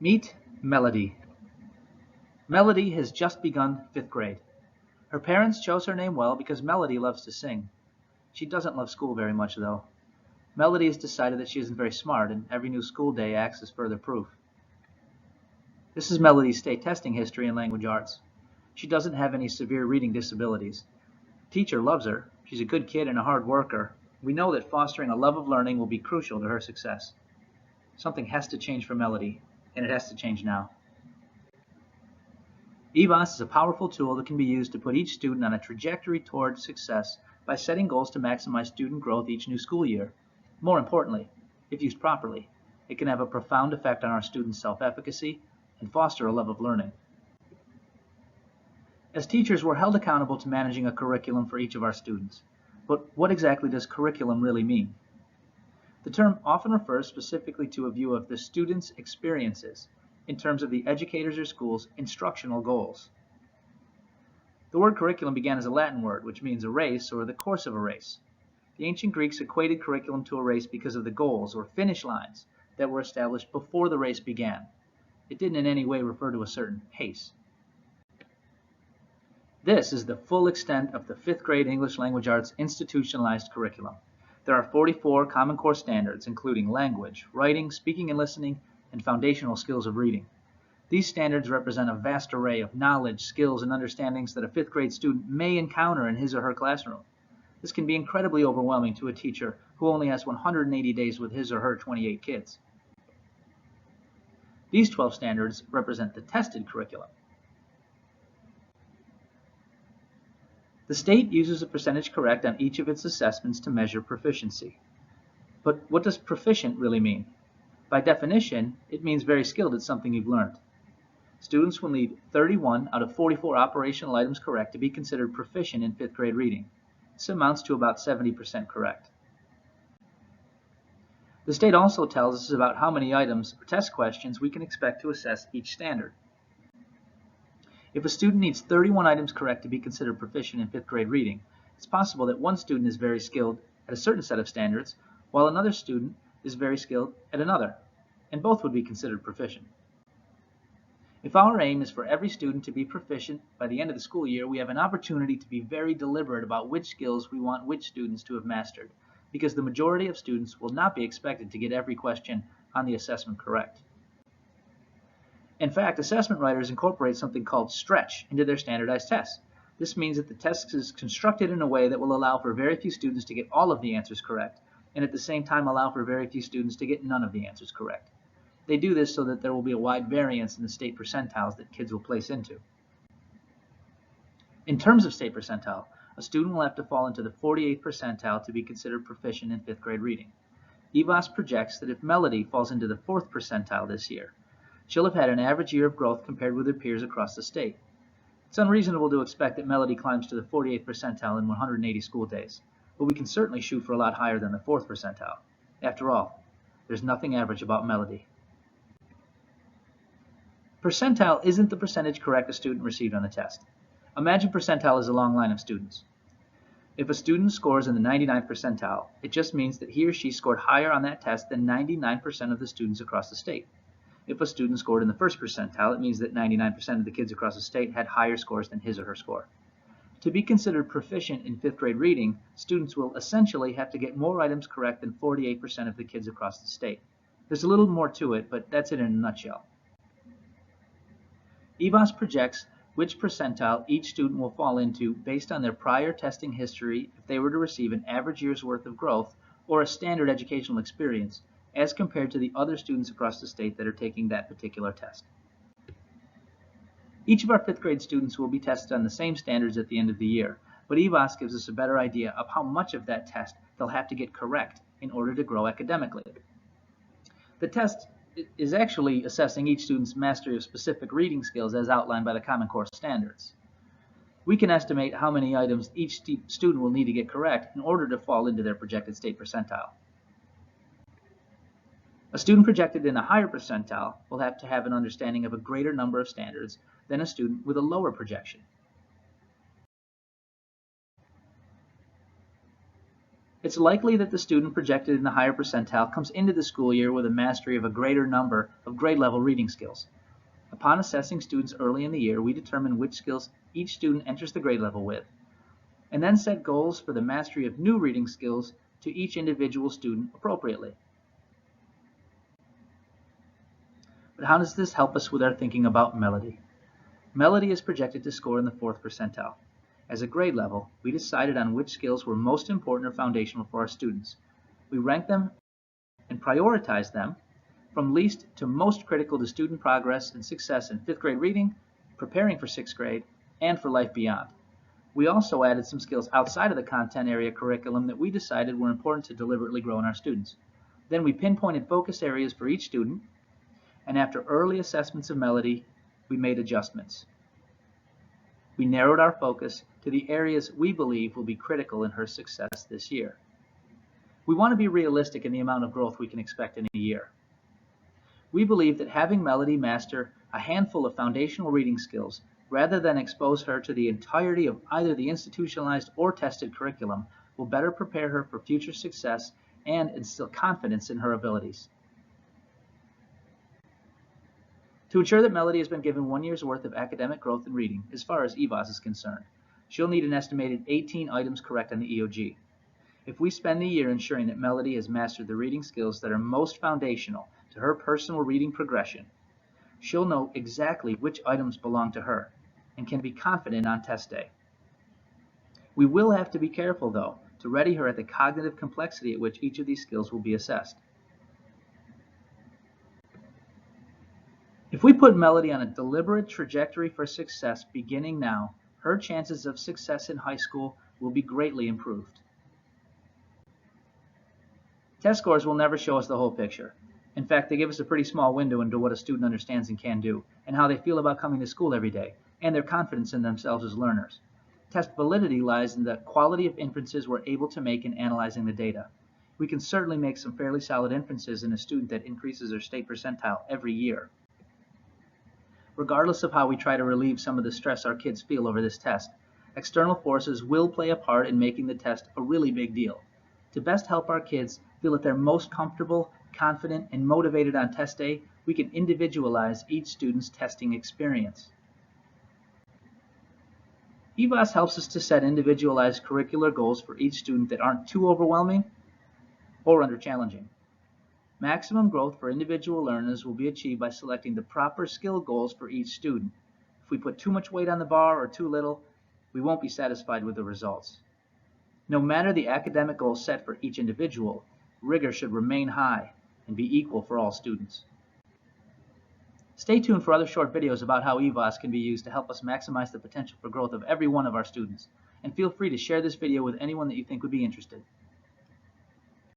Meet Melody. Melody has just begun 5th grade. Her parents chose her name well because Melody loves to sing. She doesn't love school very much, though. Melody has decided that she isn't very smart, and every new school day acts as further proof. This is Melody's state testing history in language arts. She doesn't have any severe reading disabilities. The teacher loves her. She's a good kid and a hard worker. We know that fostering a love of learning will be crucial to her success. Something has to change for Melody, and it has to change now. EVAAS is a powerful tool that can be used to put each student on a trajectory toward success by setting goals to maximize student growth each new school year. More importantly, if used properly, it can have a profound effect on our students' self-efficacy and foster a love of learning. As teachers, we're held accountable to managing a curriculum for each of our students. But what exactly does curriculum really mean? The term often refers specifically to a view of the student's experiences in terms of the educator's or school's instructional goals. The word curriculum began as a Latin word, which means a race or the course of a race. The ancient Greeks equated curriculum to a race because of the goals or finish lines that were established before the race began. It didn't in any way refer to a certain pace. This is the full extent of the 5th grade English Language Arts institutionalized curriculum. There are 44 Common Core standards, including language, writing, speaking and listening, and foundational skills of reading. These standards represent a vast array of knowledge, skills, and understandings that a 5th grade student may encounter in his or her classroom. This can be incredibly overwhelming to a teacher who only has 180 days with his or her 28 kids. These 12 standards represent the tested curriculum. The state uses a percentage correct on each of its assessments to measure proficiency. But what does proficient really mean? By definition, it means very skilled at something you've learned. Students will need 31 out of 44 operational items correct to be considered proficient in 5th grade reading. This amounts to about 70% correct. The state also tells us about how many items or test questions we can expect to assess each standard. If a student needs 31 items correct to be considered proficient in 5th grade reading, it's possible that one student is very skilled at a certain set of standards, while another student is very skilled at another, and both would be considered proficient. If our aim is for every student to be proficient by the end of the school year, we have an opportunity to be very deliberate about which skills we want which students to have mastered, because the majority of students will not be expected to get every question on the assessment correct. In fact, assessment writers incorporate something called stretch into their standardized tests. This means that the test is constructed in a way that will allow for very few students to get all of the answers correct, and at the same time allow for very few students to get none of the answers correct. They do this so that there will be a wide variance in the state percentiles that kids will place into. In terms of state percentile, a student will have to fall into the 48th percentile to be considered proficient in 5th grade reading. EVAAS projects that if Melody falls into the 4th percentile this year, she'll have had an average year of growth compared with her peers across the state. It's unreasonable to expect that Melody climbs to the 48th percentile in 180 school days, but we can certainly shoot for a lot higher than the 4th percentile. After all, there's nothing average about Melody. Percentile isn't the percentage correct a student received on the test. Imagine percentile as a long line of students. If a student scores in the 99th percentile, it just means that he or she scored higher on that test than 99% of the students across the state. If a student scored in the 1st percentile, it means that 99% of the kids across the state had higher scores than his or her score. To be considered proficient in 5th grade reading, students will essentially have to get more items correct than 48% of the kids across the state. There's a little more to it, but that's it in a nutshell. EVAAS projects which percentile each student will fall into based on their prior testing history if they were to receive an average year's worth of growth or a standard educational experience, as compared to the other students across the state that are taking that particular test. Each of our 5th grade students will be tested on the same standards at the end of the year, but EVAAS gives us a better idea of how much of that test they'll have to get correct in order to grow academically. The test is actually assessing each student's mastery of specific reading skills as outlined by the Common Core standards. We can estimate how many items each student will need to get correct in order to fall into their projected state percentile. A student projected in a higher percentile will have to have an understanding of a greater number of standards than a student with a lower projection. It's likely that the student projected in the higher percentile comes into the school year with a mastery of a greater number of grade level reading skills. Upon assessing students early in the year, we determine which skills each student enters the grade level with, and then set goals for the mastery of new reading skills to each individual student appropriately. But how does this help us with our thinking about Melody? Melody is projected to score in the 4th percentile. As a grade level, we decided on which skills were most important or foundational for our students. We ranked them and prioritized them from least to most critical to student progress and success in 5th grade reading, preparing for 6th grade, and for life beyond. We also added some skills outside of the content area curriculum that we decided were important to deliberately grow in our students. Then we pinpointed focus areas for each student, and after early assessments of Melody, we made adjustments. We narrowed our focus to the areas we believe will be critical in her success this year. We want to be realistic in the amount of growth we can expect in a year. We believe that having Melody master a handful of foundational reading skills rather than expose her to the entirety of either the institutionalized or tested curriculum will better prepare her for future success and instill confidence in her abilities. To ensure that Melody has been given 1 year's worth of academic growth in reading, as far as EVAAS is concerned, she'll need an estimated 18 items correct on the EOG. If we spend the year ensuring that Melody has mastered the reading skills that are most foundational to her personal reading progression, she'll know exactly which items belong to her and can be confident on test day. We will have to be careful, though, to ready her at the cognitive complexity at which each of these skills will be assessed. If we put Melody on a deliberate trajectory for success beginning now, her chances of success in high school will be greatly improved. Test scores will never show us the whole picture. In fact, they give us a pretty small window into what a student understands and can do, and how they feel about coming to school every day, and their confidence in themselves as learners. Test validity lies in the quality of inferences we're able to make in analyzing the data. We can certainly make some fairly solid inferences in a student that increases their state percentile every year. Regardless of how we try to relieve some of the stress our kids feel over this test, external forces will play a part in making the test a really big deal. To best help our kids feel that they're most comfortable, confident, and motivated on test day, we can individualize each student's testing experience. EVAAS helps us to set individualized curricular goals for each student that aren't too overwhelming or under-challenging. Maximum growth for individual learners will be achieved by selecting the proper skill goals for each student. If we put too much weight on the bar or too little, we won't be satisfied with the results. No matter the academic goals set for each individual, rigor should remain high and be equal for all students. Stay tuned for other short videos about how EVAAS can be used to help us maximize the potential for growth of every one of our students. And feel free to share this video with anyone that you think would be interested.